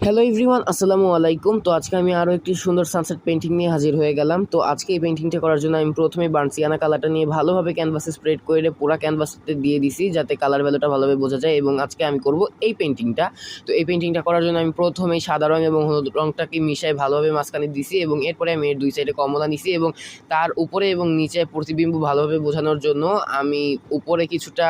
Hello everyone, আসসালামু আলাইকুম। তো আজকে আমি আরও একটি সুন্দর সানসেট পেন্টিং নিয়ে হাজির হয়ে গেলাম। তো আজকে এই পেন্টিংটা করার জন্য আমি প্রথমে বার্নসিয়ানা কালারটা নিয়ে ভালোভাবে ক্যানভাসে স্প্রেড করে পুরো ক্যানভাসতে দিয়ে দিছি, যাতে কালার ভ্যালুটা ভালোভাবে বোঝা যায়। এবং আজকে আমি করব এই পেন্টিংটা। তো এই পেন্টিংটা করার জন্য আমি প্রথমেই সাদা রং এবং হলুদ রংটাকে মিশিয়ে ভালোভাবে মাঝখানে দিছি, এবং এরপরে আমি এর দুই সাইডে কমলা নিছি এবং তার উপরে এবং নিচে প্রতিবিম্ব ভালোভাবে বোঝানোর জন্য আমি উপরে কিছুটা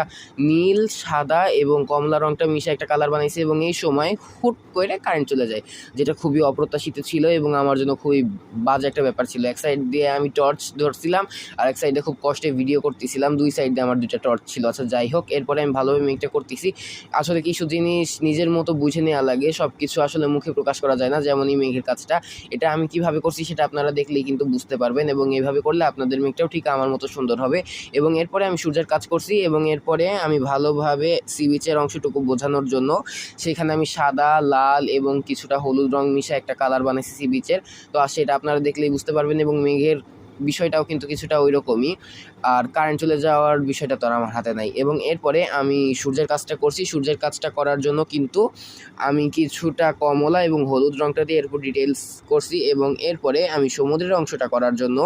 নীল, সাদা এবং কমলা রংটা মিশিয়ে একটা কালার বানাইছি। এবং এই সময় হুট করে কারেন্ট চলে যায়, যেটা খুবই অপ্রত্যাশিত ছিল এবং আমার জন্য খুবই বাজে একটা ব্যাপার ছিল। এক সাইড দিয়ে আমি টর্চ ধরছিলাম, আর এক সাইডে খুব কষ্টে ভিডিও করতেছিলাম। দুই সাইড দিয়ে আমার দুইটা টর্চ ছিল। আচ্ছা, যাই হোক, এরপরে আমি ভালোভাবে মেকটা করতেছি। আসলে কিছু জিনিস নিজের মতো বুঝে নেওয়া লাগে, সব কিছু আসলে মুখে প্রকাশ করা যায় না। যেমন এই মেঘের কাজটা, এটা আমি কিভাবে করছি সেটা আপনারা দেখলেই কিন্তু বুঝতে পারবেন, এবং এইভাবে করলে আপনাদের মেঘটাও ঠিক আমার মতো সুন্দর হবে। এবং এরপরে আমি সূর্যের কাজ করছি, এবং এরপরে আমি ভালোভাবে সি বিচের অংশটুকু বোঝানোর জন্য সেখানে আমি সাদা, লাল এবং কিছুটা হলুদ রং মিশে একটা কালার বানাইছি সি বিচের। তো সেটা আপনারা দেখলেই বুঝতে পারবেন। এবং মেঘের বিষয়টাও কিন্তু কিছুটা ওই রকমই। আর কারেন্ট চলে যাওয়ার বিষয়টা তো আর আমার হাতে নাই। এবং এরপরে আমি সূর্যের কাজটা করছি। সূর্যের কাজটা করার জন্য কিন্তু আমি কিছুটা কমলা এবং হলুদ রংটা দিয়ে এরপর ডিটেলস করছি। এবং এরপরে আমি সমুদ্রের অংশটা করার জন্য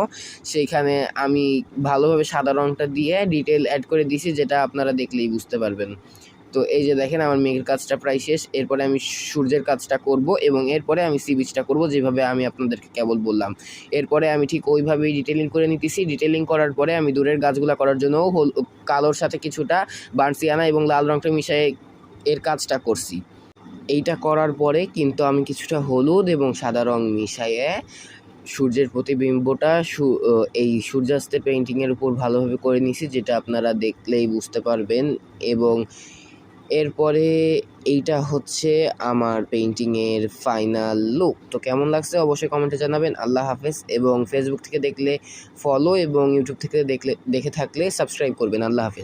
সেইখানে আমি ভালোভাবে সাদা রংটা দিয়ে ডিটেল অ্যাড করে দিয়েছি, যেটা আপনারা দেখলেই বুঝতে পারবেন। তো এই যে দেখেন, আমার মেঘের কাজটা প্রায় শেষ। এরপরে আমি সূর্যের কাজটা করব, এবং এরপরে আমি সি বিচটা করব, যেভাবে আমি আপনাদেরকে কেবল বললাম। এরপরে আমি ঠিক ওইভাবেই ডিটেলিং করে নিতেছি। ডিটেলিং করার পরে আমি দূরের গাছগুলা করার জন্য কালোর সাথে কিছুটা বার্নসিয়ানা এবং লাল রংটা মিশিয়ে এর কাজটা করছি। এইটা করার পরে কিন্তু আমি কিছুটা হলুদ এবং সাদা রং মিশিয়ে সূর্যের প্রতিবিম্বটা এই সূর্যাস্তের পেইন্টিংয়ের উপর ভালোভাবে করে নিছি, যেটা আপনারা দেখলেই বুঝতে পারবেন। এবং এরপরে এইটা হচ্ছে আমার পেইন্টিংয়ের ফাইনাল লুক। তো কেমন লাগছে অবশ্যই কমেন্টে জানাবেন। আল্লাহ হাফেজ। এবং ফেসবুক থেকে দেখলে ফলো, এবং ইউটিউব থেকে দেখে থাকলে সাবস্ক্রাইব করবেন। আল্লাহ হাফেজ।